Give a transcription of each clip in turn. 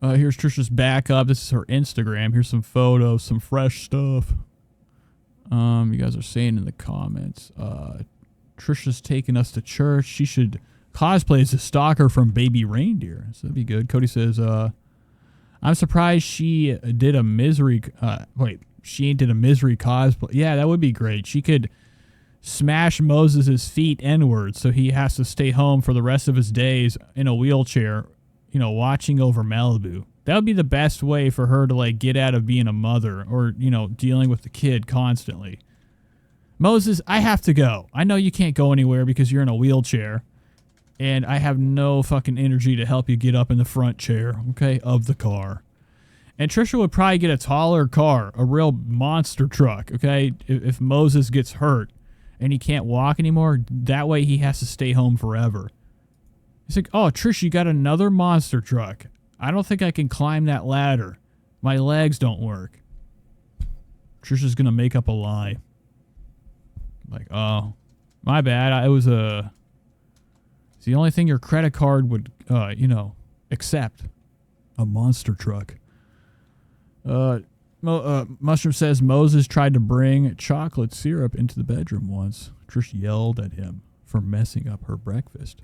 Here's Trisha's backup. This is her Instagram. Here's some photos, some fresh stuff. You guys are saying in the comments, Trisha's taking us to church. She should cosplay as a stalker from Baby Reindeer. So that'd be good. Cody says, I'm surprised she did a misery. She did a misery cosplay. Yeah, that would be great. She could smash Moses' feet inward so he has to stay home for the rest of his days in a wheelchair, watching over Malibu. That would be the best way for her to, like, get out of being a mother or, dealing with the kid constantly. Moses, I have to go. I know you can't go anywhere because you're in a wheelchair, and I have no fucking energy to help you get up in the front chair, okay, of the car. And Trisha would probably get a taller car, a real monster truck, okay, if Moses gets hurt and he can't walk anymore. That way he has to stay home forever. He's like, oh, Trish, you got another monster truck. I don't think I can climb that ladder. My legs don't work. Trisha's going to make up a lie. Like, oh, my bad. It's the only thing your credit card would, accept. A monster truck. Mushroom says Moses tried to bring chocolate syrup into the bedroom once. Trish yelled at him for messing up her breakfast.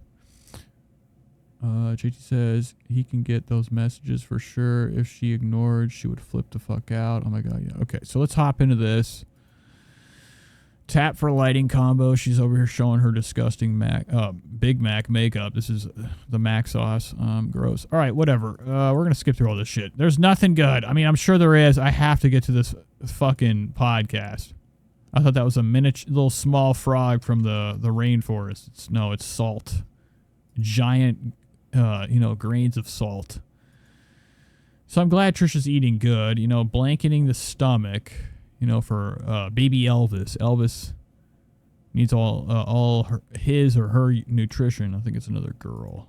JT says he can get those messages for sure. If she ignored, she would flip the fuck out. Oh my god, yeah. Okay, so let's hop into this. Tap for lighting combo. She's over here showing her disgusting Big Mac makeup. This is the Mac sauce. Gross. All right, whatever. We're going to skip through all this shit. There's nothing good. I mean, I'm sure there is. I have to get to this fucking podcast. I thought that was a little small frog from the rainforest. No, it's salt. Giant, grains of salt. So I'm glad Trisha's eating good. Blanketing the stomach. For baby Elvis. Elvis needs all his or her nutrition. I think it's another girl.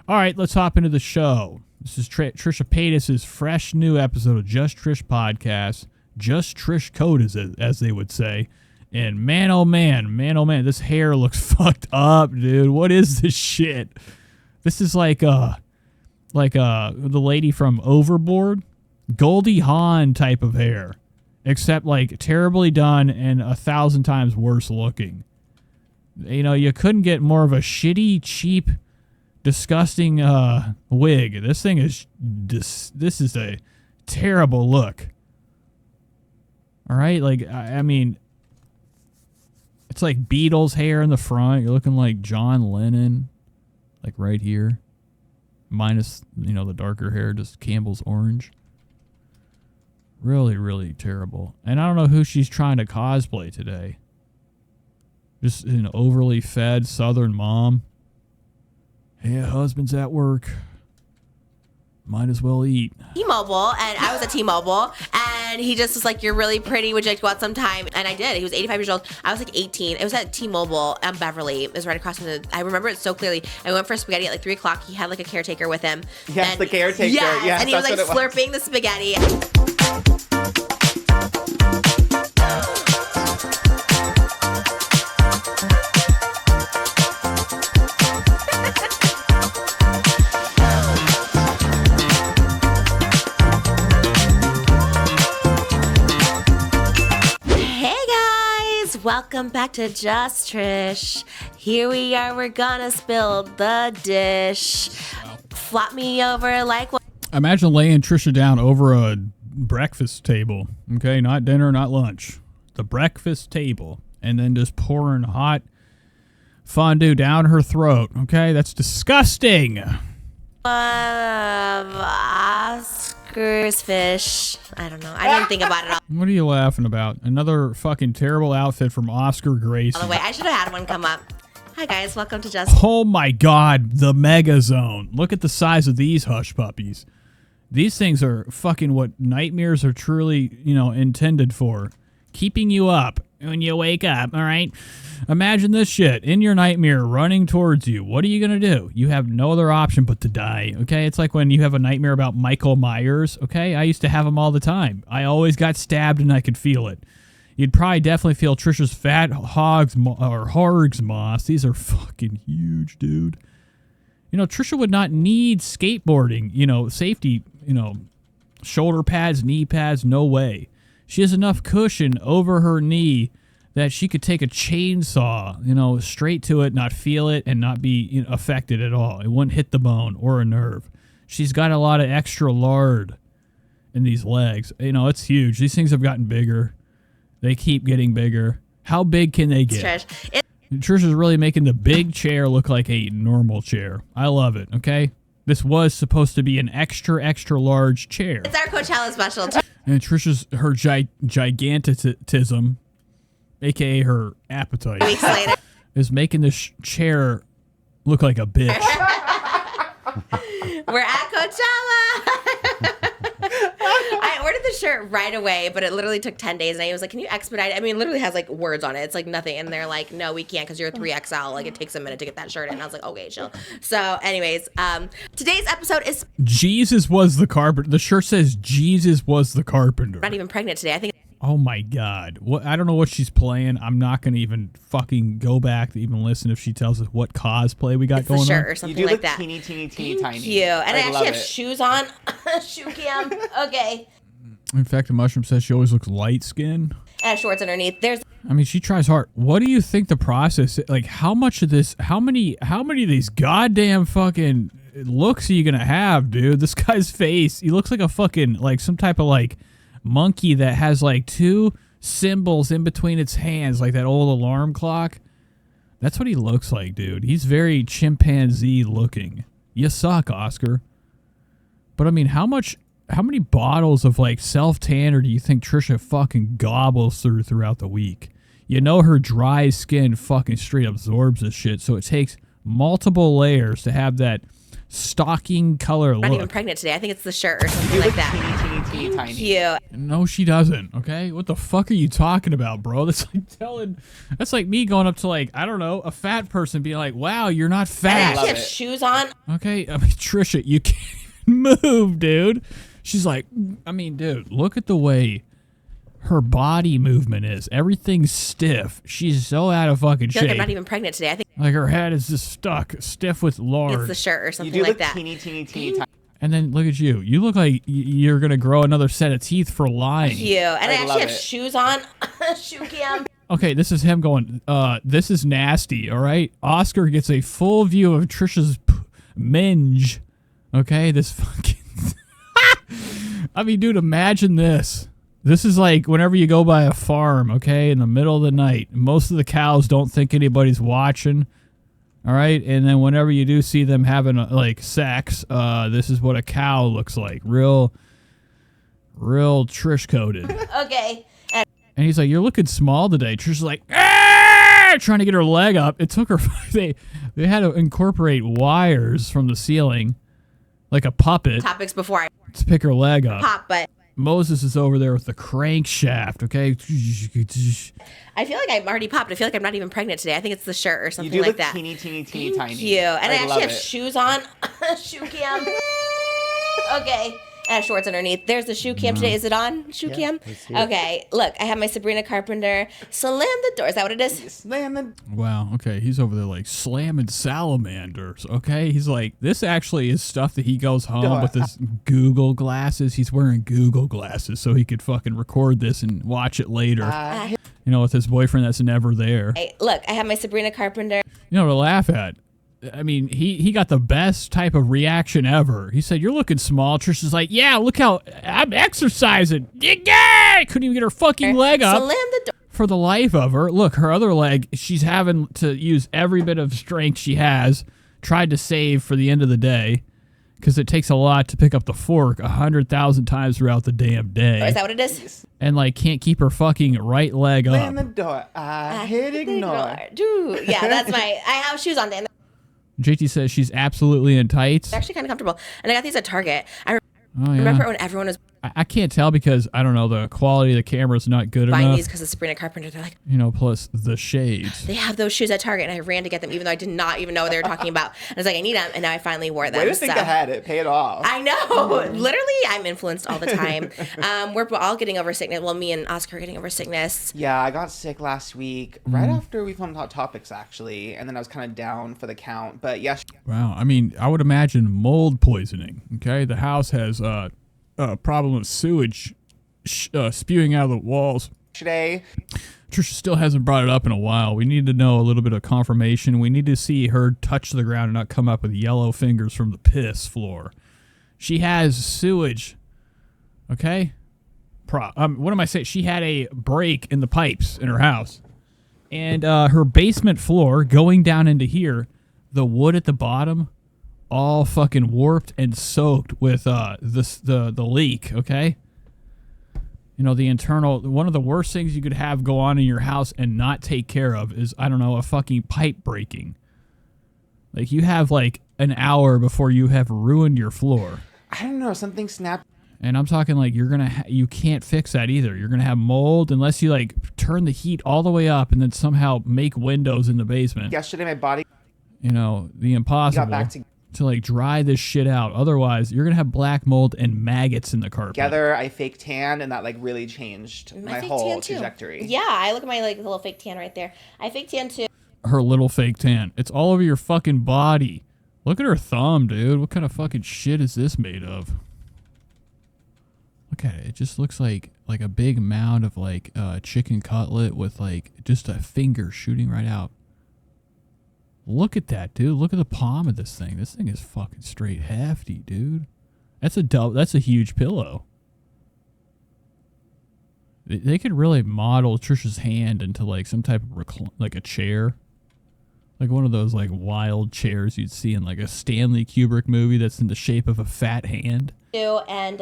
All right, let's hop into the show. This is Trisha Paytas' fresh new episode of Just Trish Podcast. Just Trish Code, as they would say. And man, oh man, this hair looks fucked up, dude. What is this shit? This is like the lady from Overboard. Goldie Hawn type of hair. Except, like, terribly done and 1,000 times worse looking. You couldn't get more of a shitty, cheap, disgusting wig. This thing is this is a terrible look. All right? Like, I mean, it's like Beatles hair in the front. You're looking like John Lennon, like right here. Minus, the darker hair, just Campbell's orange. Really, really terrible. And I don't know who she's trying to cosplay today. Just an overly fed Southern mom. Hey, husband's at work. Might as well eat. T-Mobile, and I was at T-Mobile, and he just was like, you're really pretty, would you like to go out sometime? And I did. He was 85 years old. I was like 18. It was at T-Mobile Beverly. It was right across from I remember it so clearly. I went for spaghetti at like 3 o'clock. He had like a caretaker with him. Yes, the caretaker. Yes, and he was like slurping the spaghetti. Welcome back to Just Trish. Here we are. We're gonna spill the dish. Wow. Flop me over like what? Imagine laying Trisha down over a breakfast table. Okay, not dinner, not lunch. The breakfast table, and then just pouring hot fondue down her throat. Okay, that's disgusting. Oscar's fish. I don't know. I didn't think about it all. What are you laughing about? Another fucking terrible outfit from Oscar Gracie. By the way, I should have had one come up. Hi guys, welcome to Just. Oh my God, the Mega Zone. Look at the size of these hush puppies. These things are fucking what nightmares are truly, intended for. Keeping you up when you wake up, all right? Imagine this shit in your nightmare running towards you. What are you going to do? You have no other option but to die, okay? It's like when you have a nightmare about Michael Myers, okay? I used to have them all the time. I always got stabbed and I could feel it. You'd probably definitely feel Trisha's fat hogs or Harg's moss. These are fucking huge, dude. Trisha would not need skateboarding, safety, shoulder pads, knee pads, no way. She has enough cushion over her knee that she could take a chainsaw, straight to it, not feel it, and not be affected at all. It wouldn't hit the bone or a nerve. She's got a lot of extra lard in these legs. It's huge. These things have gotten bigger. They keep getting bigger. How big can they get? Trisha's really making the big chair look like a normal chair. I love it, okay? This was supposed to be an extra, extra large chair. It's our Coachella special. And Trisha's, her gigantism, a.k.a. her appetite, Weeks later. is making this chair look like a bitch. We're at Coachella. I ordered the shirt right away, but it literally took 10 days. And I was like, can you expedite it? I mean, it literally has like words on it. It's like nothing. And they're like, no, we can't because you're a 3XL. Like it takes a minute to get that shirt in. And I was like, okay, chill. So anyways, today's episode is Jesus was the carpenter. The shirt says Jesus was the carpenter. not even pregnant today. I think. Oh my God. What? I don't know what she's playing. I'm not going to even fucking go back to even listen if she tells us what cosplay we got it's going the shirt on. or something You do like look that. teeny tiny. Thank you. And I actually love have it. shoes on. Shoe cam. Okay. In fact, the mushroom says she always looks light skinned. I have shorts underneath. There's I mean, she tries hard. What do you think the process is? Like, how much of this, how many of these goddamn fucking looks are you going to have, dude? This guy's face, he looks like a fucking, like some type of like monkey that has like two symbols in between its hands, like that old alarm clock. That's what he looks like, dude. He's very chimpanzee looking. You suck, Oscar. But I mean, how many bottles of like self-tanner do you think Trisha fucking gobbles throughout the week? Her dry skin fucking straight absorbs this shit, so it takes multiple layers to have that stocking color not even look. pregnant today. I think it's the shirt or something You like look that. teeny Thank tiny. you. No, she doesn't. Okay, what the fuck are you talking about, bro? That's like me going up to like, I don't know, a fat person being like, "Wow, you're not And I fat." actually have it. shoes on. Okay, I mean, Trisha, you can't even move, dude. She's like, I mean, dude, look at the way her body movement is. Everything's stiff. She's so out of fucking I feel like shape. I'm not even pregnant today. I think Like her head is just stuck, stiff with it's lard. the shirt or You something do like look that. teeny tiny. And then look at you. You look like you're gonna grow another set of teeth for lying. You. And I I actually love have it. shoes on. Shoe cam. Okay, this is him going, this is nasty, all right? Oscar gets a full view of Trisha's minge. Okay, this fucking... I mean, dude, imagine this. This is like whenever you go by a farm, okay, in the middle of the night. Most of the cows don't think anybody's watching, all right? And then whenever you do see them having, like, sex, this is what a cow looks like. Real Trish-coded. Okay. And And he's like, "You're looking small today." Trish's like, "Ah!" Trying to get her leg up. It took her. They had to incorporate wires from the ceiling, like a puppet, topics before I to pick her leg up. pop, but Moses is over there with the crankshaft. Okay. I feel like I'm already popped. I feel like I'm not even pregnant today. I think it's the shirt or You something do like look that. teeny Thank tiny. you. And I actually love have it. shoes on. Shoe cam. Okay. And I have shorts underneath. There's the shoe cam today. Is it on? Shoe cam? Okay. Look, I have my Sabrina Carpenter. Slam the door. Is that what it is? Slam the Wow. Okay. He's over there like slamming salamanders. Okay. He's like, this actually is stuff that he goes home with his Google glasses. He's wearing Google glasses so he could fucking record this and watch it later. With his boyfriend that's never there. Hey, look, I have my Sabrina Carpenter. To laugh at. I mean, he got the best type of reaction ever. He said, "You're looking small." Trish is like, "Yeah, look how I'm exercising." Yeah! Couldn't even get her fucking leg up Slam the door. for the life of her. Look, her other leg, she's having to use every bit of strength she has, tried to save for the end of the day, because it takes a lot to pick up the fork 100,000 times throughout the damn Is day. that what it is? And, like, can't keep her fucking right leg Slam up. the door. I hit ignore. Dude. Yeah, that's my. I have shoes on. And JT says she's absolutely in tights. they're actually kind of comfortable. And I got these at Target. I Oh, yeah. remember when everyone was I can't tell because, I don't know, the quality of the camera is not good buying enough. these because of Sabrina Carpenter. They're like, Plus the shades. they have those shoes at Target, and I ran to get them, even though I did not even know what they were talking about. And I was like, I need them, and now I finally wore them. Way to think ahead. It paid off. I know. Literally, I'm influenced all the time. We're all getting over sickness. Well, me and Oscar are getting over sickness. Yeah, I got sick last week, right after we filmed Hot Topics, actually, and then I was kind of down for the count. But yeah, Wow. I mean, I would imagine mold poisoning. Okay. The house has problem with sewage spewing out of the walls. Today, Trisha still hasn't brought it up in a while. We need to know a little bit of confirmation. We need to see her touch the ground and not come up with yellow fingers from the piss floor. She has sewage. Okay? What am I saying? She had a break in the pipes in her house. And her basement floor going down into here, the wood at the bottom, all fucking warped and soaked with the leak, okay? You know, the internal, one of the worst things you could have go on in your house and not take care of is, I don't know, a fucking pipe breaking. Like, you have like an hour before you have ruined your floor. I don't know, something snapped. And I'm talking like you can't fix that either. You're gonna have mold unless you like turn the heat all the way up and then somehow make windows in the basement. Yesterday, my body You know, the impossible got back to like dry this shit out. Otherwise, you're gonna have black mold and maggots in the carpet. together. I fake tanned, and that like really changed my fake whole tan, too. trajectory. Yeah, I look at my like little fake tan right there. I fake tan too. Her little fake tan. It's all over your fucking body. Look at her thumb, dude. What kind of fucking shit is this made of? Look at it. It just looks like a big mound of like chicken cutlet with like just a finger shooting right out. Look at that, dude. Look at the palm of this thing. This thing is fucking straight hefty, dude. That's a huge pillow. They could really model Trisha's hand into like some type of like a chair. Like one of those like wild chairs you'd see in like a Stanley Kubrick movie that's in the shape of a fat hand. And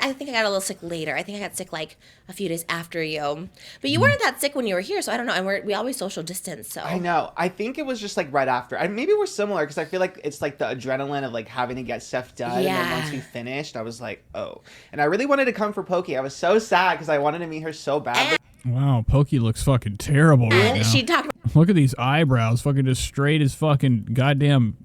I think I got a little sick later. I think I got sick like a few days after you. But you weren't that sick when you were here, so I don't know. And we always social distance, so. I know. I think it was just like right after. Maybe we're similar because I feel like it's like the adrenaline of like having to get stuff done. And then once we finished, I was like, oh. And I really wanted to come for Pokey. I was so sad because I wanted to meet her so bad. Wow, Pokey looks fucking terrible right now. She talked Look at these eyebrows, fucking just straight as fucking goddamn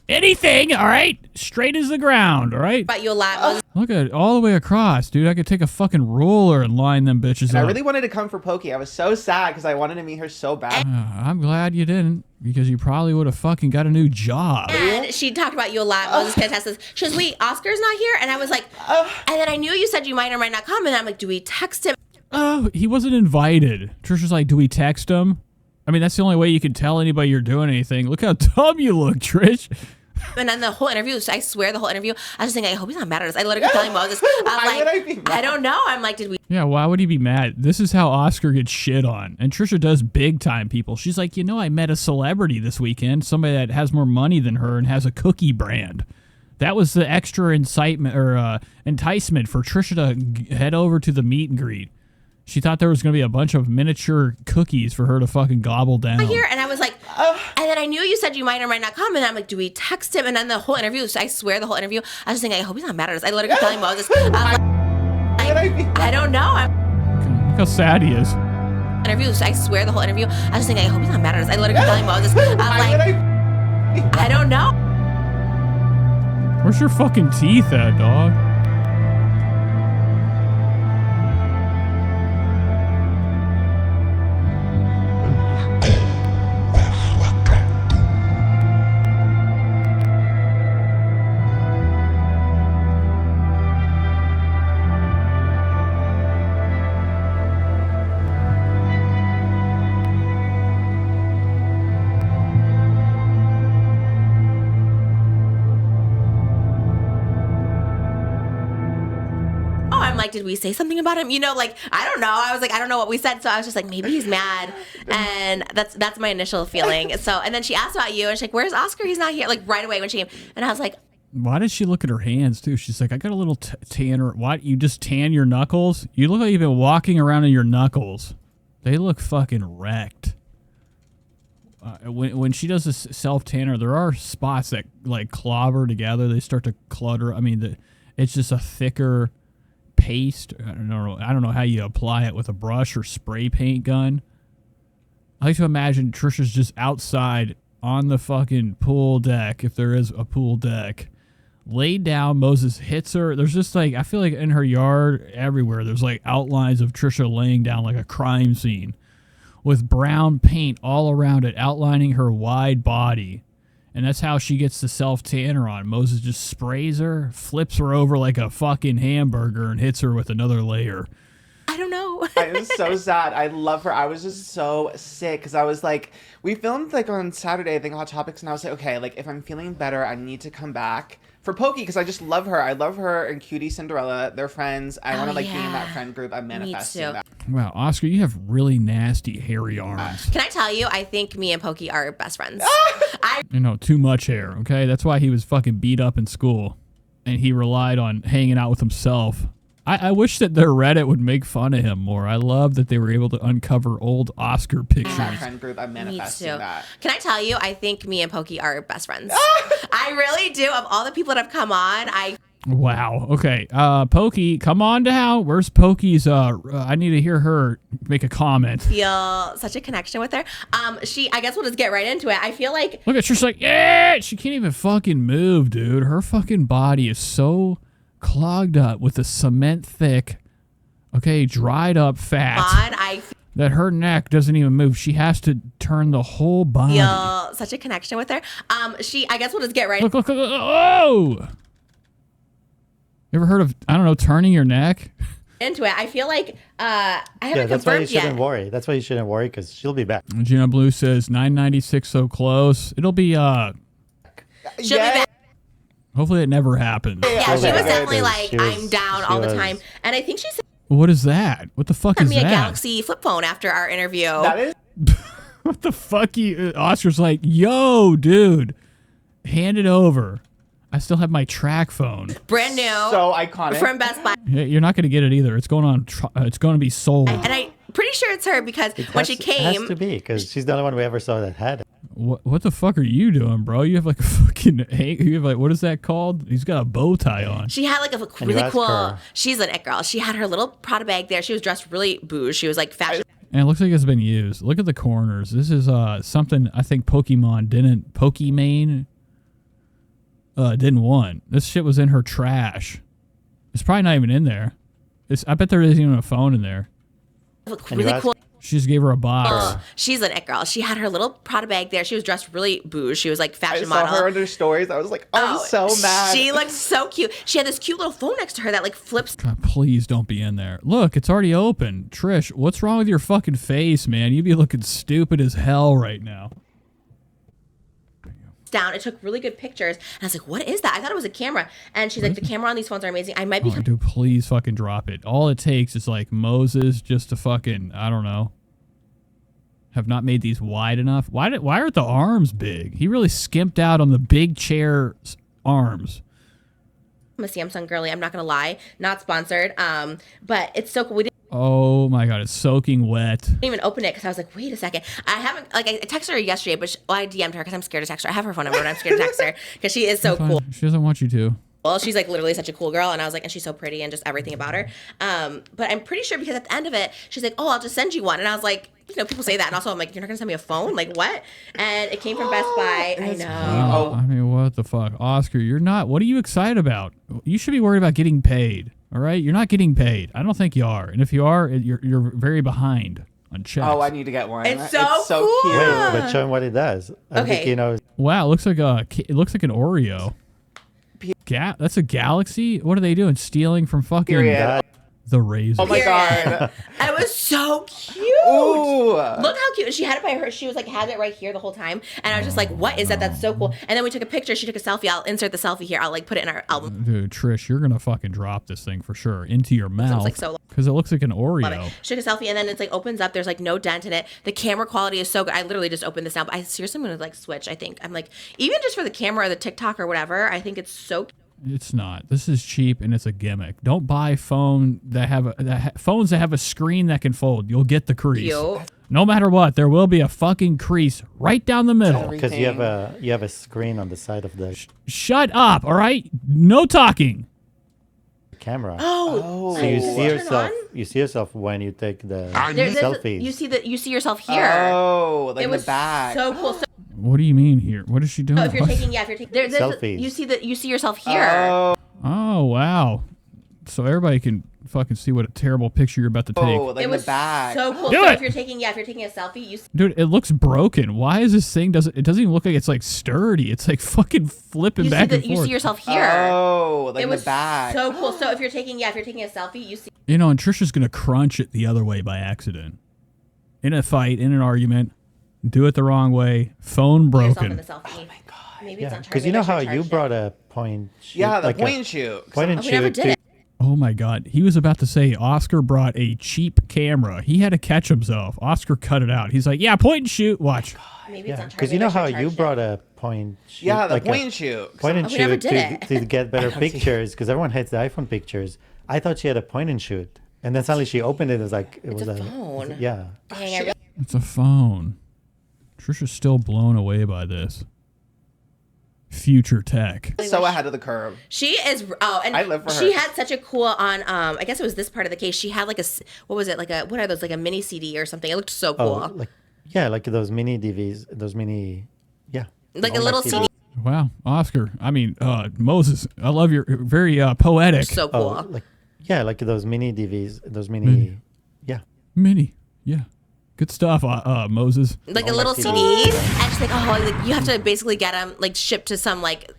anything, all right? Straight as the ground, all right? about you a lot. Look at it all the way across, dude. I could take a fucking ruler and line them bitches And up. I really wanted to come for Pokey. I was so sad because I wanted to meet her so bad. I'm glad you didn't, because you probably would have fucking got a new job. And she talked about you a lot. Moses fantastic. She goes, wait, Oscar's not here? And I was like, and then I knew you said you might or might not come. And I'm like, do we text him? Oh, he wasn't invited. Trisha's like, do we text him? I mean, that's the only way you can tell anybody you're doing anything. Look how dumb you look, Trish. And then the whole interview, I swear the whole interview, I was just thinking, I hope he's not mad at us. I literally kept telling Moses, Why would I be mad? I don't know. I'm like, did we? Yeah, why would he be mad? This is how Oscar gets shit on. And Trisha does big time people. She's like, I met a celebrity this weekend, somebody that has more money than her and has a cookie brand. That was the extra incitement or enticement for Trisha to head over to the meet and greet. She thought there was going to be a bunch of miniature cookies for her to fucking gobble down. Here, and I was like, and then I knew you said you might or might not come, and I'm like, do we text him? And then the whole interview, I swear the whole interview, I was just thinking, I hope he's not mad at us. I literally kept telling Moses, I don't know. Look how sad he is. Interview, I swear the whole interview, I was just thinking, I hope he's not mad at us. I literally kept telling Moses, I don't know. Where's your fucking teeth at, dog? Did we say something about him? I don't know. I was like, I don't know what we said. So I was just like, maybe he's mad. And that's my initial feeling. So, and then she asked about you and she's like, where's Oscar? He's not here. Like right away when she came. And I was like, why did she look at her hands too? She's like, I got a little tanner. What? You just tan your knuckles? You look like you've been walking around in your knuckles. They look fucking wrecked. When she does this self tanner, there are spots that like clobber together. They start to clutter. I mean, it's just a thicker paste. I don't know how you apply it with a brush or spray paint gun. I like to imagine Trisha's just outside on the fucking pool deck, if there is a pool deck, laid down. Moses hits her. There's just like, I feel like in her yard everywhere there's like outlines of Trisha laying down like a crime scene with brown paint all around it, outlining her wide body. And that's how she gets the self-tanner on. Moses just sprays her, flips her over like a fucking hamburger, and hits her with another layer. I don't know. I'm so sad. I love her. I was just so sick because I was like, we filmed like on Saturday, I think, Hot Topics, and I was like, okay, like if I'm feeling better, I need to come back for Pokey because I just love her. I love her and Cutie Cinderella. They're friends. I want to like be in that friend group. I'm manifesting too. that. Wow, Oscar, you have really nasty, hairy arms. Can I tell you, I think me and Pokey are best friends. You know, too much hair, okay? That's why he was fucking beat up in school. And he relied on hanging out with himself. I wish that their Reddit would make fun of him more. I love that they were able to uncover old Oscar pictures. That friend group. I'm manifesting that. Can I tell you, I think me and Pokey are best friends. I really do. Of all the people that have come on, Wow. Okay. Pokey, come on down. Where's Pokey's? I need to hear her make a comment. feel such a connection with her. I guess we'll just get right into it. I feel like Look at her. She's like, yeah. She can't even fucking move, dude. Her fucking body is so clogged up with a cement thick, dried up fat I that her neck doesn't even move. She has to turn the whole body. feel such a connection with her. I guess we'll just get right Look. Oh! You ever heard of, I don't know, turning your neck? into it. I feel like I haven't Yeah, that's why you confirmed yet. shouldn't worry. That's why you shouldn't worry because she'll be back. Gina Blue says 996 so close. It'll be She'll be back. hopefully it never happens. Yeah, she was Okay. definitely like, She was- I'm down she all the was- time. And I think she sent What is that? What the fuck is me a that? Galaxy flip phone after our interview. That is What the fuck? Oscar's like, yo, dude, hand it over. I still have my track phone. Brand new. so iconic. From Best Buy. Yeah, you're not going to get it either. It's going on. It's going to be sold. And I'm pretty sure it's her because when she It has came, to be because she's the only one we ever saw that had it. What the fuck are you doing, bro? You have like a fucking. You have like, what is that called? He's got a bow tie on. she had like a you really ask cool. her. She's an it girl. She had her little Prada bag there. She was dressed really bouge. She was like fashion. And it looks like it's been used. Look at the corners. This is something I think Pokemon didn't want. This shit was in her trash. It's probably not even in there. I bet there isn't even a phone in there. Look And you really ask- cool. She just gave her a box. She's an it girl. She had her little Prada bag there. She was dressed really bouge. She was like I fashion saw model. her in her stories. I was like, I'm so mad. She looked so cute. She had this cute little phone next to her that like flips God, please don't be in there. Look, it's already open. Trish, what's wrong with your fucking face, man? You'd be looking stupid as hell right now. down. It took really good pictures. And I was like, what is that? I thought it was a camera. And she's like, the camera on these phones are amazing. I might be Oh, dude, please fucking drop it. All it takes is like Moses just to fucking, I don't know, have not made these wide enough. Why aren't the arms big? He really skimped out on the big chair's arms. I'm a Samsung girly. I'm not going to lie. Not sponsored. But it's so cool. We didn't Oh my god, it's soaking wet. even open it because I was like, wait a second. I haven't, like, I texted her yesterday, but I DM'd her because I'm scared to text her. I have her phone number, but I'm scared to text her because she is so Fine. cool. She doesn't want you to. Well, she's like literally such a cool girl. And I was like, and she's so pretty and just everything about her. But I'm pretty sure because at the end of it, she's like, oh, I'll just send you one. And I was like, you know, people say that. And also I'm like, you're not gonna send me a phone? Like what? And it came from Best Buy. I know. I mean, what the fuck? Oscar, you're not, what are you excited about? You should be worried about getting paid. All right? You're not getting paid. I don't think you are. And if you are, you're very behind on checks. Oh, I need to get one. It's so cool. cute. Wait, but show him what it does. I think Okay. he knows. Wow, it looks like an Oreo. That's a Galaxy? What are they doing? Stealing from fucking Period. That, the Razor. Oh my god. It was so cute. Ooh. Look how cute. She had it by her. She was like, had it right here the whole time. And I was just like, what is that? That's so cool. And then we took a picture. She took a selfie. I'll insert the selfie here. I'll like put it in our album. Dude, Trish, you're gonna fucking drop this thing for sure into your mouth. like so long. Because it looks like an Love Oreo. it. She took a selfie and then it's like opens up. There's like no dent in it. The camera quality is so good. I literally just opened this now, but I seriously am gonna like switch. I think I'm like, even just for the camera or the TikTok or whatever, I think it's so It's not. This is cheap and it's a gimmick. Don't buy phones that have a screen that can fold. You'll get the crease. cute. No matter what, there will be a fucking crease right down the middle. because you have a screen on the side of the Shut up, all right? No talking. camera. Oh, So you does see it turn yourself. on? You see yourself when you take the There's selfies. you see yourself here. Oh, like it in was the back. so cool. So What do you mean here? What is she doing? if you're taking, there's Selfies. you see yourself here. Oh, Oh, wow. so everybody can fucking see what a terrible picture you're about to take. Oh, like It in was the back. so cool. Do So it. if you're taking a selfie, you Dude, it looks broken. Why is this thing it doesn't even look like it's like sturdy. It's like fucking flipping back and you forth. see yourself here. Oh, like it in was the back. so cool. So if you're taking a selfie, you see. You know, and Trisha's gonna crunch it the other way by accident. In a fight, in an argument, do it the wrong way, phone Yourself in broken. the selfie. Oh my god. Maybe Yeah, it's not because you know how you brought a. a point shoot, Yeah, the like point and shoot. point and We never shoot did to it. Oh my God. He was about to say Oscar brought a cheap camera. He had to catch himself. Oscar cut it out. He's like, yeah, point and shoot. Watch. Maybe it's yeah, not because you know how you brought a point shoot, Yeah, the like point a and shoot. point and we never shoot did to get better pictures because everyone hates the iPhone pictures. I thought she had a point and shoot, and then suddenly she opened it. It was like it was a phone. Yeah, Dang, I really- It's a phone. Trisha's still blown away by this. Future tech. So ahead of the curve. She is. Oh, and I live for she her. had such a cool on. I guess it was this part of the case. She had like what was it? Like what are those? Like a mini CD or something. It looked so cool. oh, like those mini DVs, those mini, yeah, like a all little my CD. Wow. Oscar. I mean, Moses. I love your very poetic. So cool. Oh, like those mini DVs, those mini, yeah. Mini. Yeah. Good stuff, Moses. Like a all my little CDs. CD, and she's like, oh, like you have to basically get them like shipped to some like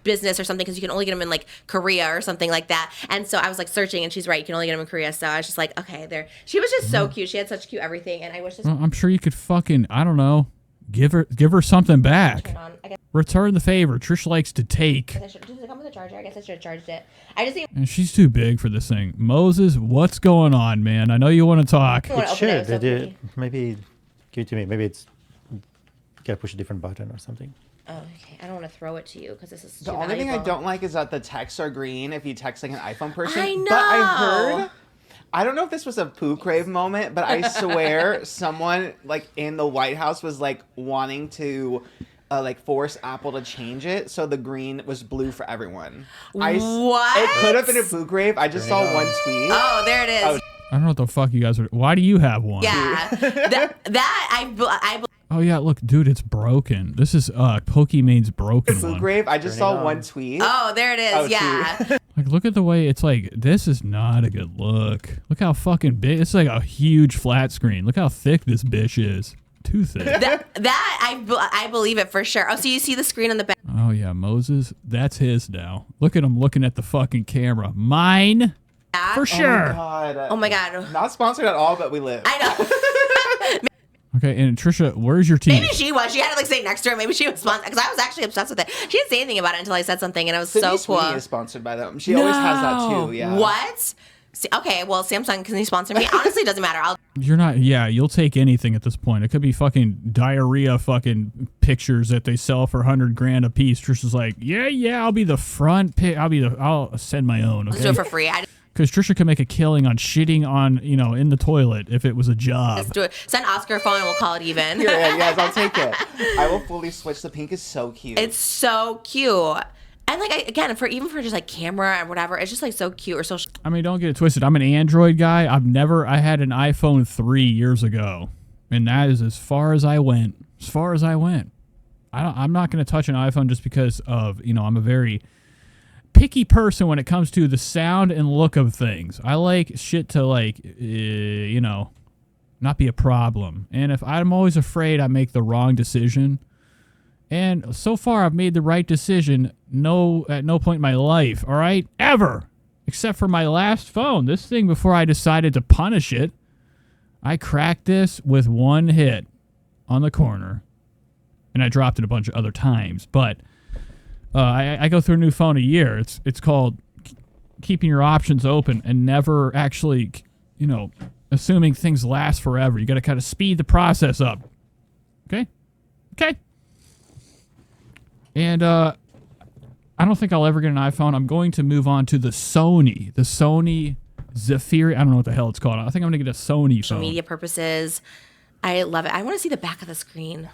business or something because you can only get them in like Korea or something like that. And so I was like searching, and she's right, you can only get them in Korea. So I was just like, okay, there. She was just so cute. She had such cute everything, and I wish this. Well, I'm sure you could fucking, I don't know, give her something back. Turn on. I guess Return the favor. Trish likes to take. does it come with a charger? I guess I should have charged it. I just think And she's too big for this thing. Moses, what's going on, man? I know you want to talk. I want to open it. Should So they do pretty. maybe give it to me? Maybe it's you gotta push a different button or something. Oh, okay. I don't want to throw it to you because this is too The only thing I valuable. don't like is that the texts are green if you text like an iPhone person. I But I know. heard, I don't know if this was a poo crave moment, but I swear someone like in the White House was like wanting to like force Apple to change it so the green was blue for everyone. What? It could have been a poo crave. I just saw one tweet. Oh, there it is. Oh. I don't know what the fuck you guys are. Why do you have one? Yeah. I Oh yeah, look, dude, it's broken. This is Pokemon's broken Poo one. crave. I just Turn it saw on. one tweet. Oh, there it is. Oh, yeah. Like, look at the way it's like. This is not a good look. Look how fucking big. It's like a huge flat screen. Look how thick this bitch is. Too thick. I believe it for sure. Oh, so you see the screen on the back. Oh yeah, Moses. That's his now. Look at him looking at the fucking camera. Mine for sure. Oh my god. Not sponsored at all, but we live. I know. Okay, and Trisha, where's your team? Maybe she was. She had it like sitting next to her. Maybe she was sponsored because I was actually obsessed with it. She didn't say anything about it until I said something, and it was Sydney so cool. Sweeney is sponsored by them. She always has that too. Yeah. What? Okay, well, Samsung, can you sponsor me? Honestly, it doesn't matter. You're not. Yeah, you'll take anything at this point. It could be fucking diarrhea, fucking pictures that they sell for $100,000 a piece. Trisha's like, yeah, I'll be the front pick. I'll send my own. Let's do Okay, it for free. because Trisha could make a killing on shitting on in the toilet if it was a job. Let's do it. Send Oscar a phone and we'll call it even. Yes, I'll take it. I will fully switch. The pink is so cute. It's so cute. And like again, for just like camera and whatever, it's just like so cute or social. I mean, don't get it twisted. I'm an Android guy. I had an iPhone 3 years ago, and that is as far as I went. As far as I went. I'm not going to touch an iPhone just because of, I'm a very picky person when it comes to the sound and look of things. I like shit to not be a problem. And if I'm always afraid I make the wrong decision, and so far I've made the right decision at no point in my life, all right? Ever. Except for my last phone. This thing, before I decided to punish it, I cracked this with one hit on the corner. And I dropped it a bunch of other times. But I go through a new phone a year. It's called keeping your options open and never actually, assuming things last forever. You got to kind of speed the process up. Okay? And I don't think I'll ever get an iPhone. I'm going to move on to the Sony Zephyr. I don't know what the hell it's called. I think I'm going to get a Sony phone. Media purposes. I love it. I want to see the back of the screen.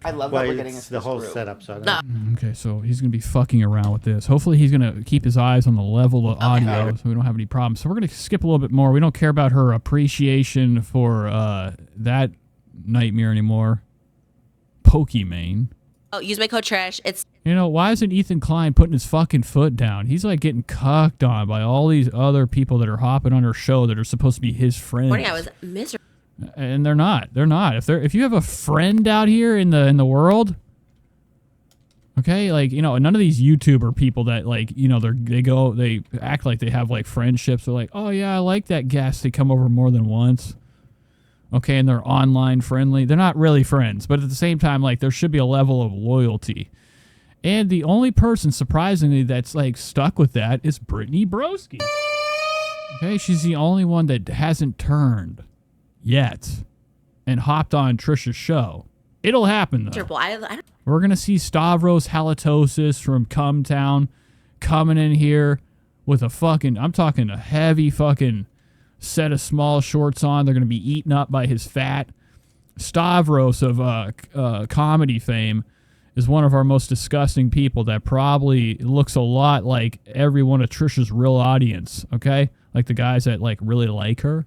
I love Well, that we're getting it's into the this whole group. setup. So I don't No. Okay, so he's going to be fucking around with this. Hopefully he's going to keep his eyes on the level of audio so we don't have any problems. So we're going to skip a little bit more. We don't care about her appreciation for that nightmare anymore. Pokimane. Oh, use my code Trish. It's You know, why isn't Ethan Klein putting his fucking foot down? He's like getting cucked on by all these other people that are hopping on her show that are supposed to be his friends. morning. I was miserable. And they're not. They're not. If you have a friend out here in the world, okay, like, you know, none of these YouTuber people that, like, you know, they act like they have like friendships. They're like, oh yeah, I like that guest. They come over more than once. Okay, and they're online friendly. They're not really friends, but at the same time, like, there should be a level of loyalty. And the only person, surprisingly, that's like stuck with that is Brittany Broski. Okay, she's the only one that hasn't turned yet and hopped on Trisha's show. It'll happen though. Miserable. I don't, We're gonna see Stavros Halitosis from Cumtown coming in here with a fucking, I'm talking a heavy fucking set of small shorts on. They're gonna be eaten up by his fat. Stavros of comedy fame is one of our most disgusting people that probably looks a lot like every one of Trisha's real audience, okay? Like the guys that like really like her.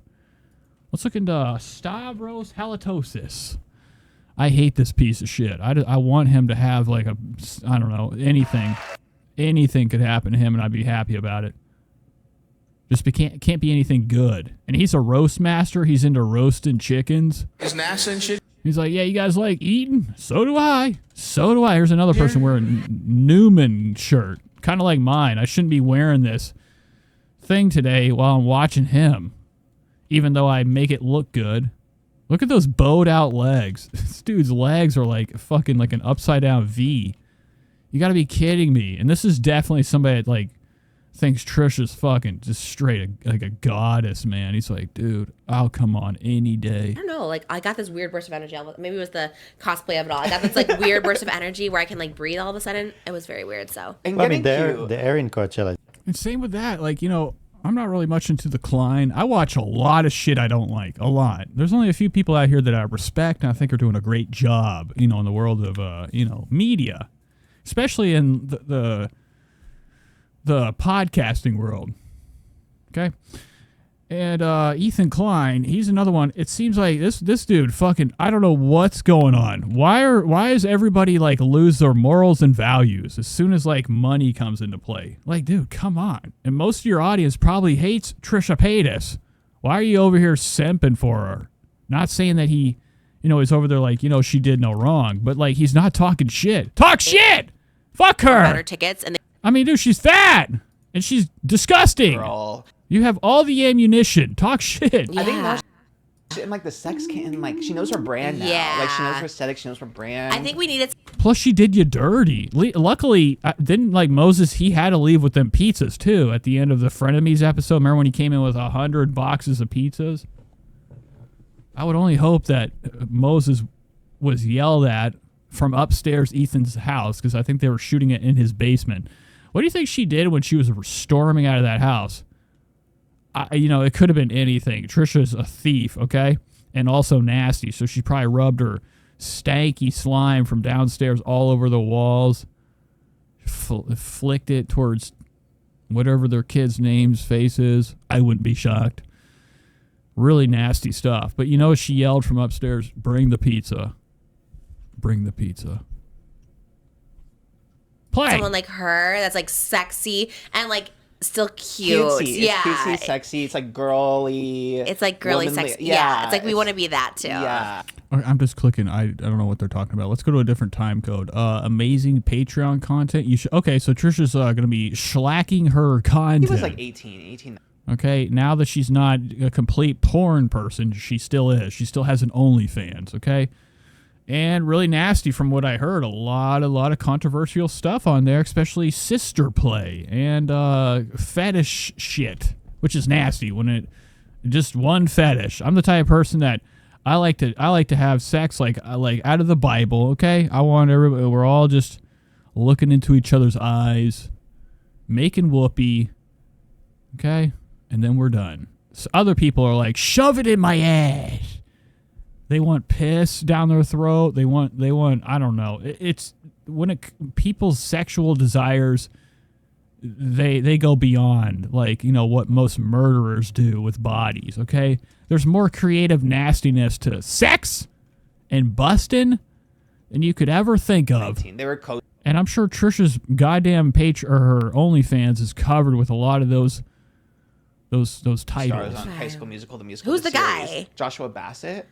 Let's look into Stavros Halitosis. I hate this piece of shit. I want him to have like a, I don't know, anything. Anything could happen to him and I'd be happy about it. Just can't be anything good. And he's a roast master. He's into roasting chickens. Is NASA and shit? He's like, yeah, you guys like eating? So do I. So do I. Here's another person wearing a Newman shirt. Kind of like mine. I shouldn't be wearing this thing today while I'm watching him. Even though I make it look good. Look at those bowed out legs. This dude's legs are like fucking like an upside down V. You gotta be kidding me. And this is definitely somebody that like thinks Trisha's fucking just straight like a goddess, man. He's like, dude, I'll come on any day. I don't know. Like, I got this weird burst of energy. Maybe it was the cosplay of it all. I got this like weird burst of energy where I can like breathe all of a sudden. It was very weird. So And Well, I mean, getting the cute. air in Coachella. And same with that. Like, you know, I'm not really much into the Klein. I watch a lot of shit I don't like. A lot. There's only a few people out here that I respect and I think are doing a great job, you know, in the world of, you know, media. Especially in the podcasting world. Okay? And Ethan Klein, he's another one. It seems like this dude fucking, I don't know what's going on. Why is everybody like lose their morals and values as soon as like money comes into play? Like, dude, come on. And most of your audience probably hates Trisha Paytas. Why are you over here simping for her? Not saying that he, you know, is over there like, you know, she did no wrong, but like he's not talking shit. Talk shit! Fuck got her her! tickets and I mean, dude, she's fat and she's disgusting. Girl. You have all the ammunition. Talk shit. I think Yeah. now she's in like the sex can, like she knows her brand now. Yeah. Like she knows her aesthetic, she knows her brand. I think we needed Plus, she did you dirty. Luckily, didn't like Moses, he had to leave with them pizzas too at the end of the Frenemies episode. Remember when he came in with 100 boxes of pizzas? I would only hope that Moses was yelled at from upstairs Ethan's house because I think they were shooting it in his basement. What do you think she did when she was storming out of that house? You know, it could have been anything. Trisha's a thief, okay? And also nasty. So she probably rubbed her stanky slime from downstairs all over the walls. Flicked it towards whatever their kid's name's face is. I wouldn't be shocked. Really nasty stuff. But you know, she yelled from upstairs, bring the pizza. Bring the pizza. Play. someone like her that's like sexy and like still cute. Cutesy. Yeah. It's cutesy, sexy. It's like girly. It's like girly womanly. sex. Yeah. It's like we want to be that too. Yeah. Okay, I'm just clicking. I don't know what they're talking about. Let's go to a different time code. Amazing Patreon content. You should. Okay, so Trisha's going to be schlacking her content. He was like 18. Okay, now that she's not a complete porn person, she still is. She still has an OnlyFans. Okay, and really nasty from what I heard. A lot of controversial stuff on there, especially sister play and fetish shit, which is nasty. When it just one fetish. I'm the type of person that I like to have sex like out of the Bible. Okay, I want everybody. We're all just looking into each other's eyes, making whoopee. Okay. And then we're done. So other people are like, shove it in my ass. They want piss down their throat. They want. I don't know. It's when people's sexual desires, they go beyond like, you know, what most murderers do with bodies. Okay, there's more creative nastiness to sex and busting than you could ever think of. 19. They were And I'm sure Trisha's goddamn page or her OnlyFans is covered with a lot of those stars titles. on High School Musical, the musical. Who's the series. guy? Joshua Bassett.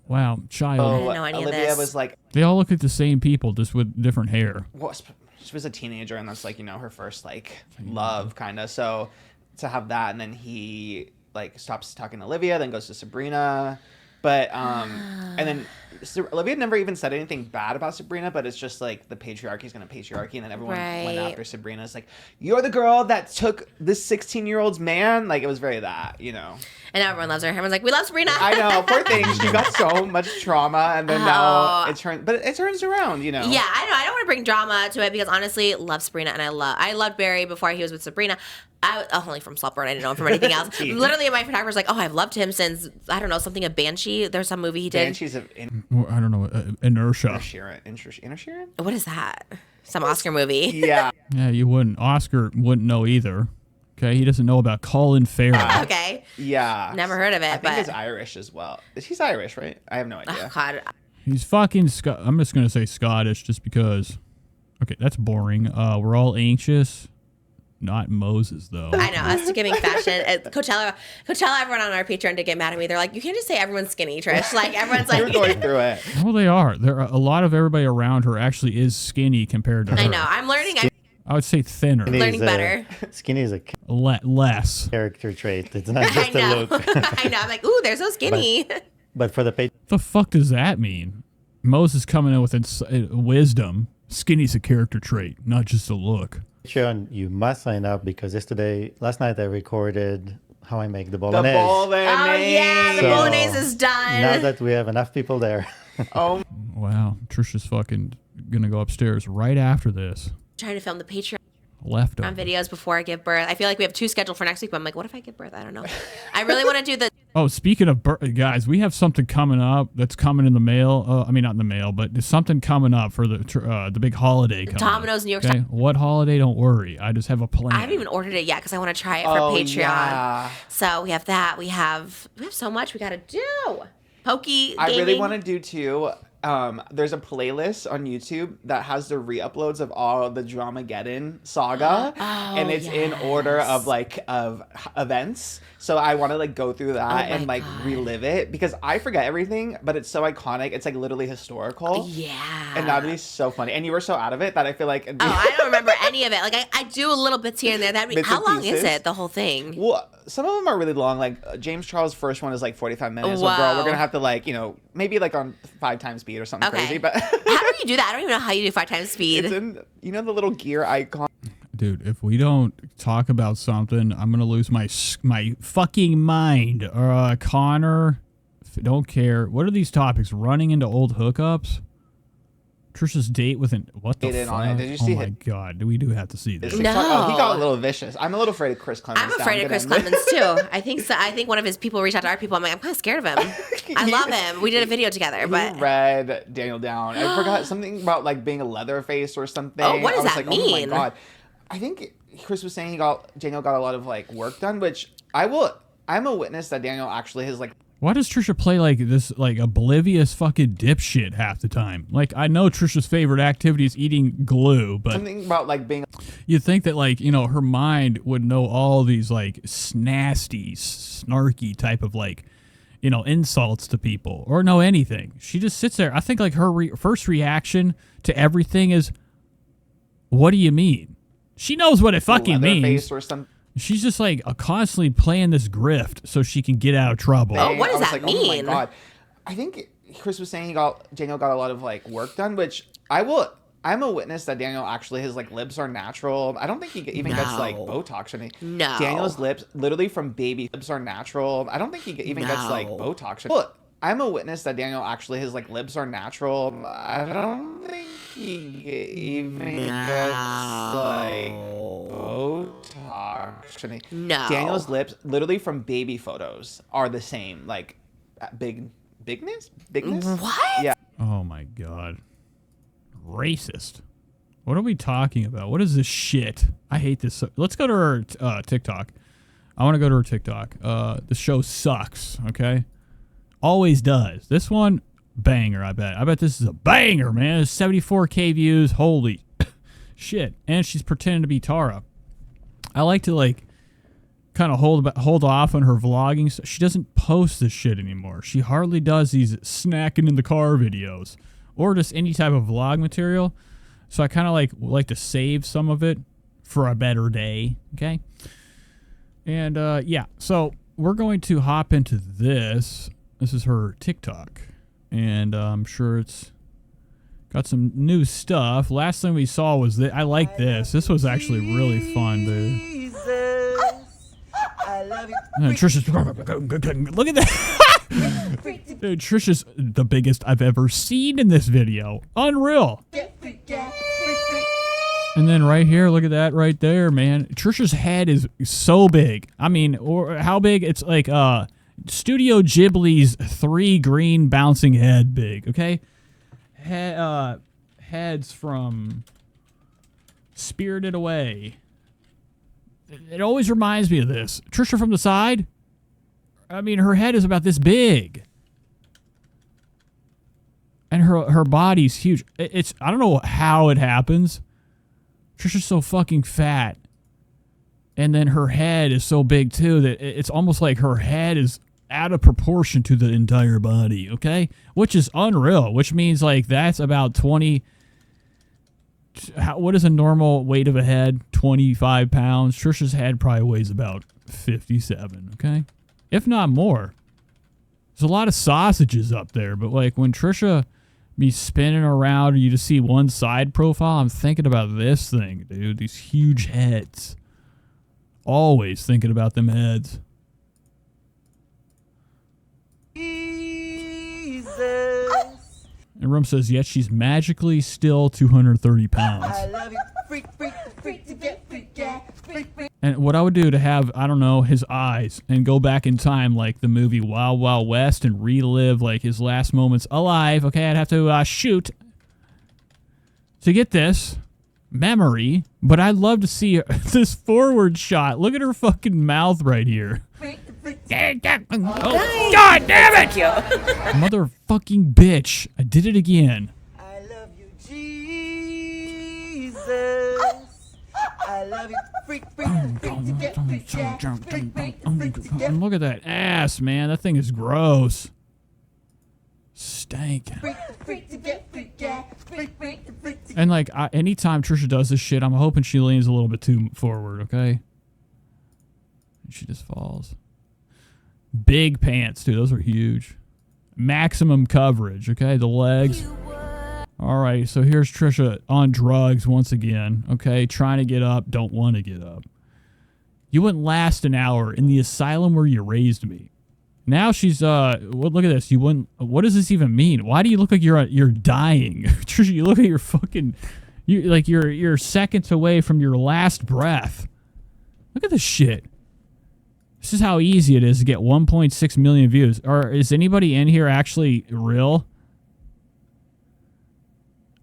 Wow, child. I didn't know any of Olivia this. was like, They all look like the same people, just with different hair. she was a teenager, and that's like, you know, her first like love kind of. So to have that, and then he like stops talking to Olivia, then goes to Sabrina, but and then Olivia never even said anything bad about Sabrina, but it's just like the patriarchy is gonna patriarchy, and then everyone went Right. after Sabrina. It's like, you're the girl that took this 16-year-old's man. Like, it was very that, you know. And now everyone loves her. Everyone's like, we love Sabrina. I know, poor thing. She got so much trauma, and then now it turns around, you know. Yeah, I know. I don't want to bring drama to it because honestly, love Sabrina, and I loved Barry before he was with Sabrina. Only from Slumber, and I didn't know him from anything else. Literally, my photographer's like, "Oh, I've loved him since I don't know something of Banshee." There's some movie he did. Banshees of Well, I don't know, inertia. Sheeran? What is that? Some Oscar movie. Yeah. Yeah, you wouldn't. Oscar wouldn't know either. Okay, he doesn't know about Colin Farrell. Okay. Yeah. Never heard of it, I think but he's Irish as well. He's Irish, right? I have no idea. oh god, He's fucking I'm just gonna say Scottish just because. Okay, that's boring. We're all anxious. Not Moses though. I know us giving fashion at Coachella. Everyone on our Patreon did get mad at me. They're like, you can't just say everyone's skinny, Trish. Like everyone's You're like, going through it. Well, they are. There are a lot of everybody around her actually is skinny compared to her. I know. I'm learning. I'm I would say thinner, learning better. Skinny is a less. character trait. It's not I just a know. look. I know. I'm like, ooh, they're so skinny. But for the The fuck does that mean? Moses coming in with wisdom. Skinny's a character trait, not just a look. Patreon, you must sign up because last night I recorded how I make the The bolognese. bolognese. Oh yeah, the So, bolognese is done. Now that we have enough people there, Oh, Wow, Trisha's fucking gonna go upstairs right after this. Trying to film the Patreon Leftover. videos before I give birth. I feel like we have 2 scheduled for next week, but I'm like, what if I give birth? I don't know. I really want to do the Oh, speaking of guys, we have something coming up that's coming in the mail. I mean, not in the mail, but there's something coming up for the big holiday coming Domino's up. New York Okay? What holiday? Don't worry. I just have a plan. I haven't even ordered it yet because I want to try it for Patreon. Yeah. So we have that. We have so much we got to do. Pokey I really gaming. want to do too. There's a playlist on YouTube that has the re-uploads of all the Dramageddon saga, and it's in order of events. So I want to like go through that and like relive it because I forget everything, but it's so iconic. It's like literally historical. Yeah. And that'd be so funny. And you were so out of it that I feel like. Oh, I don't remember any of it. Like I do a little bits here and there. Bits How and long is pieces. it? The whole thing? Well, some of them are really long. Like James Charles' first one is like 45 minutes. So girl, Wow. we're gonna have to like maybe like on 5 times speed or something Okay. crazy. But How do you do that? I don't even know how you do 5 times speed. it's in the little gear icon. Dude, if we don't talk about something, I'm gonna lose my fucking mind. Connor, don't care. What are these topics? Running into old hookups? Trisha's date with what the Get in fuck? on it. Did you oh see my it? god, we do have to see this. No. Oh, he got a little vicious. I'm a little afraid of Chris Clemens. I'm afraid of Chris Clemens too. I think so. I think one of his people reached out to our people. I'm like, I'm kind of scared of him. I love him. We did a video together, but He read Daniel down. I forgot something about like being a Leatherface or something. Oh, what does I was that like, oh my mean? god. I think Chris was saying Daniel got a lot of like work done, which I'm a witness that Daniel actually has like. Why does Trisha play like this, like oblivious fucking dipshit half the time? Like, I know Trisha's favorite activity is eating glue, but Something about like being you'd think that like, her mind would know all these like nasty, snarky type of like, insults to people or know anything. She just sits there. I think like her first reaction to everything is, what do you mean? She knows what it fucking means. Leatherface or something. She's just like constantly playing this grift so she can get out of trouble. Oh, what does I was that like, oh my mean? god. I think Chris was saying Daniel got a lot of like work done, which I'm a witness that Daniel actually his like lips are natural. I don't think he even gets like No. Botox or anything. No. Daniel's lips, literally from baby, lips are natural. I don't think he even gets like No. Botox. Look, I'm a witness that Daniel actually his like lips are natural. I don't think he even gets like Botox. or anything. No. Daniel's lips, literally from baby photos, are the same. Like bigness. what? Yeah. Oh my god. Racist. What are we talking about? What is this shit? I hate this. Let's go to her TikTok. I want to go to her TikTok. The show sucks, okay? Always does. This one, banger, I bet. I bet this is a banger, man. It's 74K views. Holy shit. And she's pretending to be Tara. I like to, like, kind of hold off on her vlogging. So she doesn't post this shit anymore. She hardly does these snacking in the car videos or just any type of vlog material. So I kind of like to save some of it for a better day, okay? And yeah, so we're going to hop into this. This is her TikTok, and I'm sure it's got some new stuff. Last thing we saw was that I like this. This was actually really fun, dude. Trisha's look at that. Dude, Trisha's the biggest I've ever seen in this video. Unreal. And then right here, look at that right there, man. Trisha's head is so big. I mean, or how big? It's like Studio Ghibli's 3 green bouncing head big, okay? Heads from Spirited Away. It always reminds me of this. Trisha from the side, I mean, her head is about this big. And her body's huge. It's I don't know how it happens. Trisha's so fucking fat. And then her head is so big too that it's almost like her head is out of proportion to the entire body, okay? Which is unreal, which means like that's about 20... what is a normal weight of a head? 25 pounds. Trisha's head probably weighs about 57, okay? If not more. There's a lot of sausages up there, but like when Trisha be spinning around and you just see one side profile, I'm thinking about this thing, dude. These huge heads. Always thinking about them heads. And Rum says, yet she's magically still 230 pounds. I love you. Freak, freak, freak to get freak, yeah. Freak, freak. And what I would do to have, I don't know, his eyes and go back in time like the movie Wild Wild West and relive like his last moments alive. Okay, I'd have to shoot to get this memory, but I'd love to see this forward shot. Look at her fucking mouth right here. Oh, God damn it! Motherfucking bitch. I did it again. I love you, Jesus. I love you. Freak, freak, freak to get freak, yeah. Freak, freak, freak to get. Look at that ass, man. That thing is gross. Stank. And like, anytime Trisha does this shit, I'm hoping she leans a little bit too forward, okay? And she just falls. Big pants, dude. Those are huge. Maximum coverage, okay? The legs. All right, so here's Trisha on drugs once again, okay? Trying to get up, don't want to get up. You wouldn't last an hour in the asylum where you raised me. Now she's look at this. You wouldn't. What does this even mean? Why do you look like you're dying? Trisha, you look like you're fucking you're seconds away from your last breath. Look at this shit. This is how easy it is to get 1.6 million views. Or is anybody in here actually real?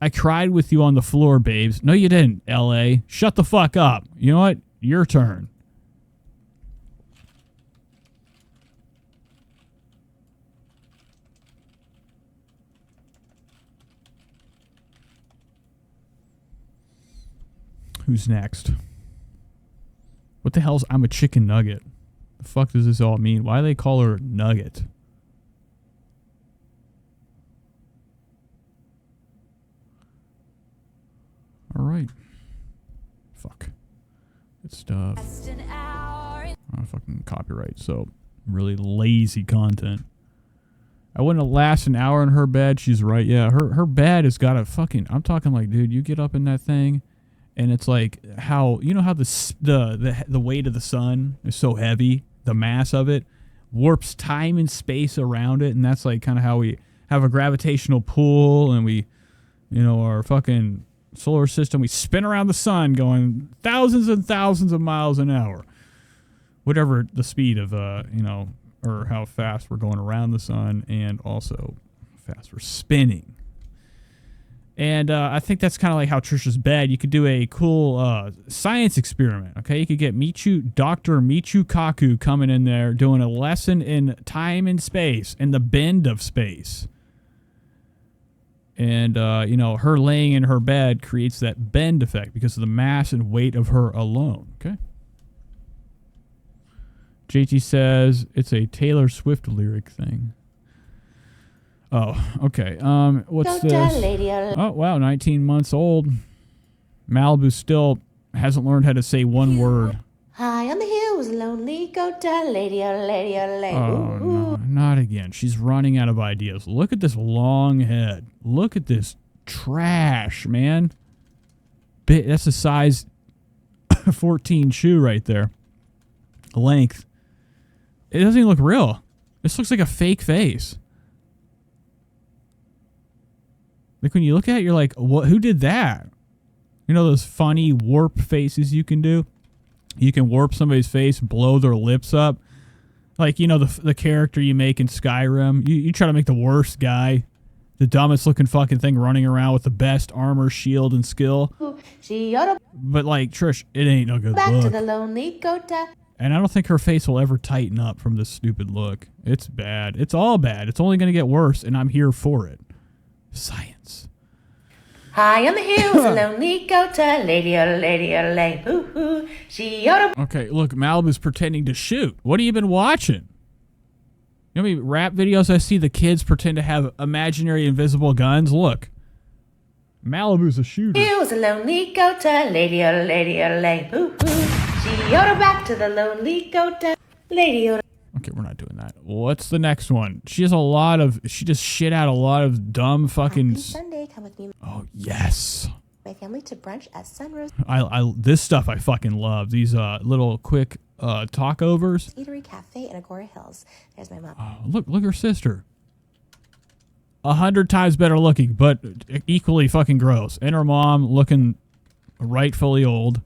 I cried with you on the floor, babes. No, you didn't, LA. Shut the fuck up. You know what? Your turn. Who's next? What the hell's I'm a chicken nugget? The fuck does this all mean? Why do they call her Nugget? All right. Fuck. Good stuff. Oh, fucking copyright. So, really lazy content. I wouldn't last an hour in her bed. She's right. Yeah, her bed has got a fucking... I'm talking like, dude, you get up in that thing... And it's like how, you know how the weight of the sun is so heavy, the mass of it warps time and space around it. And that's like kind of how we have a gravitational pull and we, you know, our fucking solar system, we spin around the sun going thousands and thousands of miles an hour. Whatever the speed of, you know, or how fast we're going around the sun and also how fast we're spinning. And I think that's kind of like how Trisha's bed. You could do a cool science experiment, okay? You could get Dr. Michio Kaku coming in there doing a lesson in time and space and the bend of space. And, you know, her laying in her bed creates that bend effect because of the mass and weight of her alone. Okay. JT says it's a Taylor Swift lyric thing. Oh, okay. What's this? Oh, wow, 19 months old. Malibu still hasn't learned how to say one word. High on the hill was a lonely goat, lady, oh lady, oh lady. Oh, no, not again. She's running out of ideas. Look at this long head. Look at this trash, man. That's a size 14 shoe right there. Length. It doesn't even look real. This looks like a fake face. Like when you look at it, you're like, "What? Who did that?" You know those funny warp faces you can do? You can warp somebody's face, blow their lips up. Like, you know, the character you make in Skyrim. You try to make the worst guy, the dumbest looking fucking thing running around with the best armor, shield, and skill. But like, Trish, it ain't no good Back look. to the lonely goat. And I don't think her face will ever tighten up from this stupid look. It's bad. It's all bad. It's only going to get worse, and I'm here for it. Science. High on the hill was a lonely goat, lady, oh lady, oh lady, hoo-hoo. She ought to... Okay, look, Malibu's pretending to shoot. What have you been watching? You know how many rap videos I see the kids pretend to have imaginary invisible guns? Look. Malibu's a shooter. Hill was a lonely goat, lady, oh lady, oh lady, hoo-hoo. She ought to back to the lonely goat, lady, oh... Okay, we're not doing that. What's the next one? She just shit out a lot of dumb fucking... Happy Sunday, come with me, Oh, yes. my family to brunch at Sunrose This stuff I fucking love. These little quick talkovers. Eatery Cafe in Agora Hills. There's my mom. Oh, look her sister. 100 times better looking, but equally fucking gross. And her mom looking rightfully old.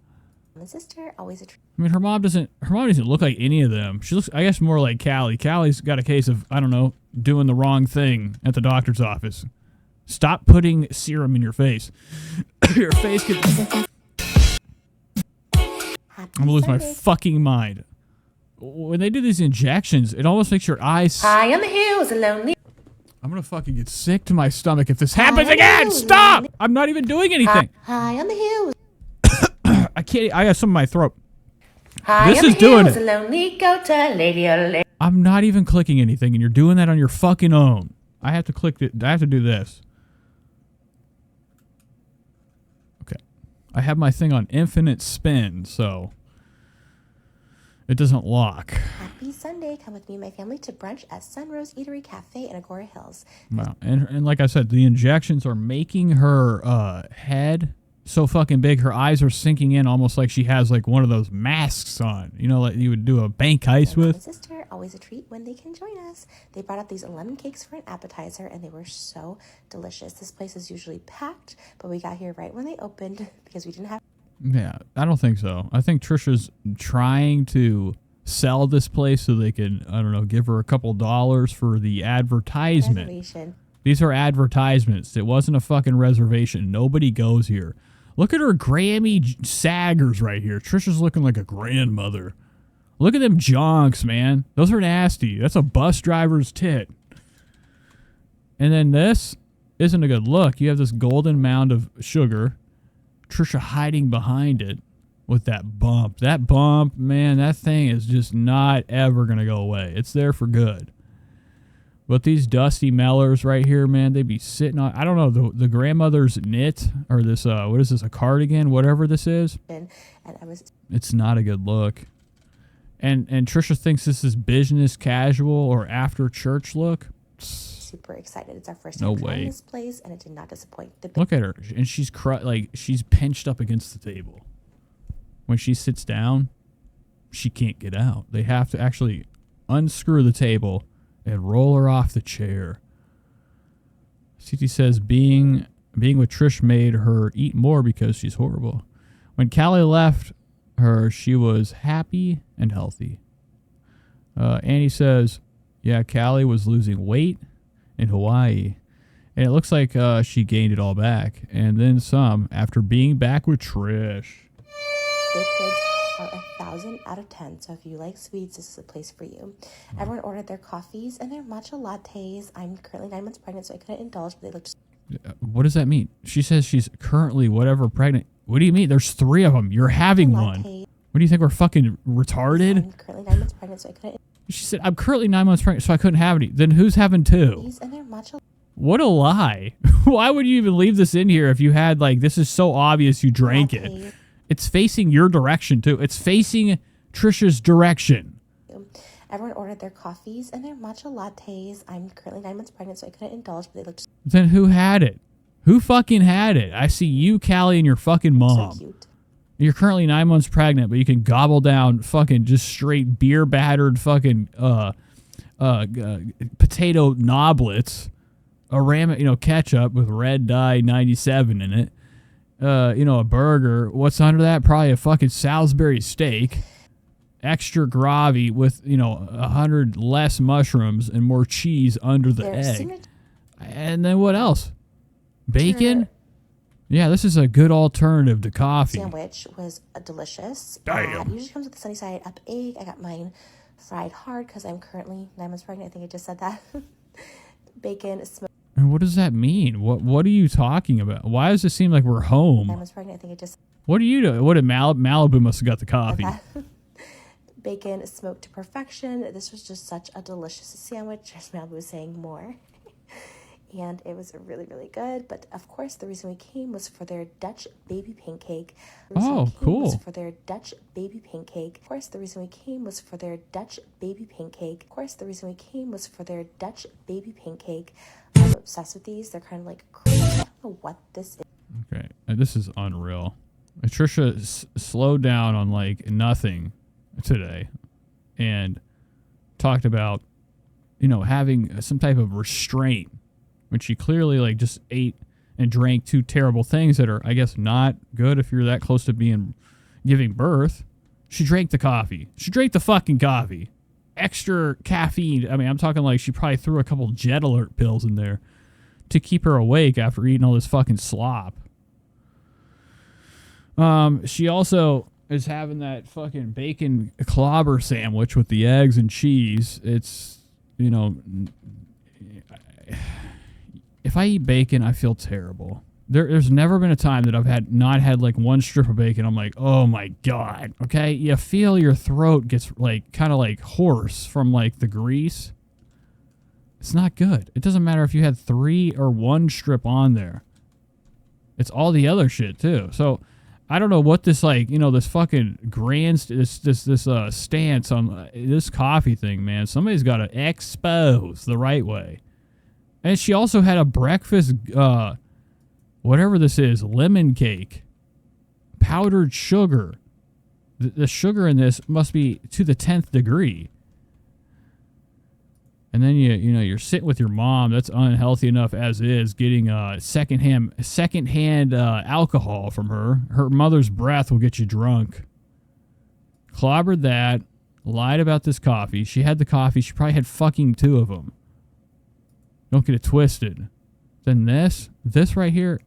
My sister, always a treat. I mean, her mom doesn't look like any of them. She looks, I guess, more like Callie. Callie's got a case of, I don't know, doing the wrong thing at the doctor's office. Stop putting serum in your face. Your face could... I'm gonna lose my fucking mind. When they do these injections, it almost makes your eyes... High on the hill was a lonely... I'm gonna fucking get sick to my stomach if this happens again! Stop! I'm not even doing anything! High on the hill was... I can't... I got some in my throat. High This on is the hill doing was it. a lonely goat, lady, oh lady. I'm not even clicking anything, and you're doing that on your fucking own. I have to click it. I have to do this. Okay. I have my thing on infinite spin, so it doesn't lock. Happy Sunday, come with me and my family to brunch at Sunrose Eatery Cafe in Agora Hills. Wow. And like I said, the injections are making her head so fucking big. Her eyes are sinking in almost like she has like one of those masks on. You know, like you would do a bank heist My mom with. and sister, always a treat when they can join us. They brought out these lemon cakes for an appetizer, and they were so delicious. This place is usually packed, but we got here right when they opened because we didn't have... Yeah, I don't think so. I think Trisha's trying to sell this place so they can, I don't know, give her a couple dollars for the advertisement. reservation. These are advertisements. It wasn't a fucking reservation. Nobody goes here. Look at her Grammy saggers right here. Trisha's looking like a grandmother. Look at them jonks, man. Those are nasty. That's a bus driver's tit. And then this isn't a good look. You have this golden mound of sugar. Trisha hiding behind it with that bump. That bump, man, that thing is just not ever going to go away. It's there for good. But these dusty Mellors right here, man, they be sitting on, I don't know, the grandmother's knit or this, what is this, a cardigan, whatever this is. And I was It's not a good look. And Trisha thinks this is business casual or after church look. super excited. It's our first No time trying way. this place, and it did not disappoint. The Look at her. And she's she's pinched up against the table. When she sits down, she can't get out. They have to actually unscrew the table and roll her off the chair. CT says being with Trish made her eat more because she's horrible. When Callie left her, she was happy and healthy. Annie says, yeah, Callie was losing weight in Hawaii. And it looks like she gained it all back. And then some after being back with Trish. baked goods are 1,000 out of 10. So if you like sweets, this is a place for you. Everyone ordered their coffees and their matcha lattes. I'm currently 9 months pregnant, so I couldn't indulge, but they looked What does that mean? She says she's currently whatever pregnant. What do you mean? There's 3 of them. You're having one. What do you think? We're fucking retarded? I'm currently 9 months pregnant, so I couldn't. She said, I'm currently 9 months pregnant, so I couldn't have any. Then who's having 2? And they're matcha What a lie. Why would you even leave this in here if you had, like, this is so obvious you drank it? It's facing your direction, too. It's facing Trisha's direction. Everyone ordered their coffees and their matcha lattes. I'm currently 9 months pregnant, so I couldn't indulge, but they looked Then who had it? Who fucking had it? I see you, Callie, and your fucking mom. so cute. You're currently 9 months pregnant, but you can gobble down fucking just straight beer battered fucking potato noblets, ketchup with red dye 97 in it. A burger. What's under that? Probably a fucking Salisbury steak. Extra gravy with 100 less mushrooms and more cheese under the Their egg. signature And then what else? Bacon? Yeah, this is a good alternative to coffee. sandwich was delicious. Damn. It usually comes with a sunny side up egg. I got mine fried hard because I'm currently 9 months pregnant. I think I just said that. Bacon, smoked. And what does that mean? What are you talking about? Why does it seem like we're home? 9 months pregnant. I think I just What are you doing? What did Malibu must have got the said coffee? that. Bacon, smoked to perfection. This was just such a delicious sandwich. As Malibu was saying more. And it was really, really good. But of course, the reason we came was for their Dutch baby pancake. Oh, cool. For their Dutch baby pancake. Of course, the reason we came was for their Dutch baby pancake. Of course, the reason we came was for their Dutch baby pancake. I'm obsessed with these. They're kind of like crazy. I don't know what this is. Okay, this is unreal. Trisha slowed down on like nothing today, and talked about having some type of restraint when she clearly like just ate and drank 2 terrible things that are, I guess, not good if you're that close to giving birth. She drank the coffee. She drank the fucking coffee. Extra caffeine. I mean, I'm talking like she probably threw a couple Jet Alert pills in there to keep her awake after eating all this fucking slop. She also is having that fucking bacon clobber sandwich with the eggs and cheese. It's, if I eat bacon, I feel terrible. There's never been a time that I've not had like one strip of bacon. I'm like, oh my God. Okay. You feel your throat gets like kind of like hoarse from like the grease. It's not good. It doesn't matter if you had 3 or 1 strip on there. It's all the other shit too. So I don't know what this like, this fucking this stance on this coffee thing, man. Somebody's got to expose the right way. And she also had a breakfast, whatever this is, lemon cake, powdered sugar. The sugar in this must be to the 10th degree. And then you're sitting with your mom. That's unhealthy enough as is. Getting secondhand alcohol from her. Her mother's breath will get you drunk. Clobbered that. Lied about this coffee. She had the coffee. She probably had fucking 2 of them. Don't get it twisted. Then this right here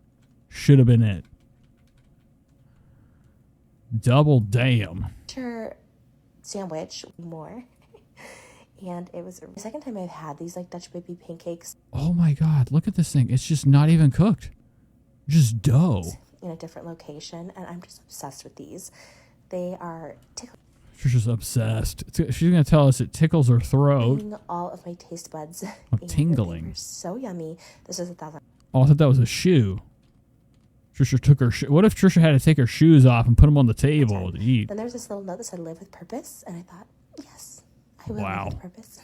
should have been it. Double damn. Sandwich more. And it was the second time I've had these like Dutch baby pancakes. Oh my God, look at this thing. It's just not even cooked. Just dough. In a different location, and I'm just obsessed with these. They are She's just obsessed. She's going to tell us it tickles her throat. all of my taste buds. Tingling. They were so yummy. This is 1,000. Oh, I thought that was a shoe. Trisha took her what if Trisha had to take her shoes off and put them on the table to eat? Then there's this little note that said live with purpose, and I thought, yes, I will Wow. live with purpose.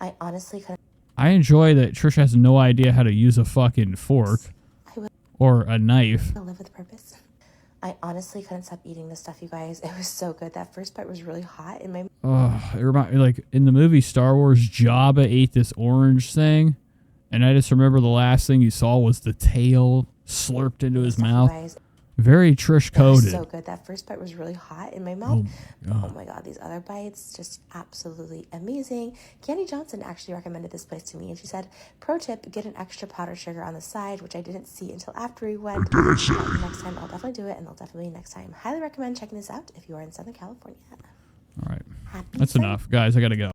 I honestly couldn't. I enjoy that Trisha has no idea how to use a fucking fork I will or a knife. live with purpose. I honestly couldn't stop eating this stuff, you guys. It was so good. That first bite was really hot in my. Oh, it reminded me, like in the movie Star Wars, Jabba ate this orange thing, and I just remember the last thing you saw was the tail slurped into his mouth. Guys. Very Trish It was coded. so good. That first bite was really hot in my mouth. Oh Oh my God, these other bites, just absolutely amazing. Candy Johnson actually recommended this place to me, and she said, pro tip, get an extra powdered sugar on the side, which I didn't see until after we went. Next time, I'll definitely do it, and I'll definitely next time. Highly recommend checking this out if you are in Southern California. All right. Happy That's Sunday. enough. Guys, I got to go.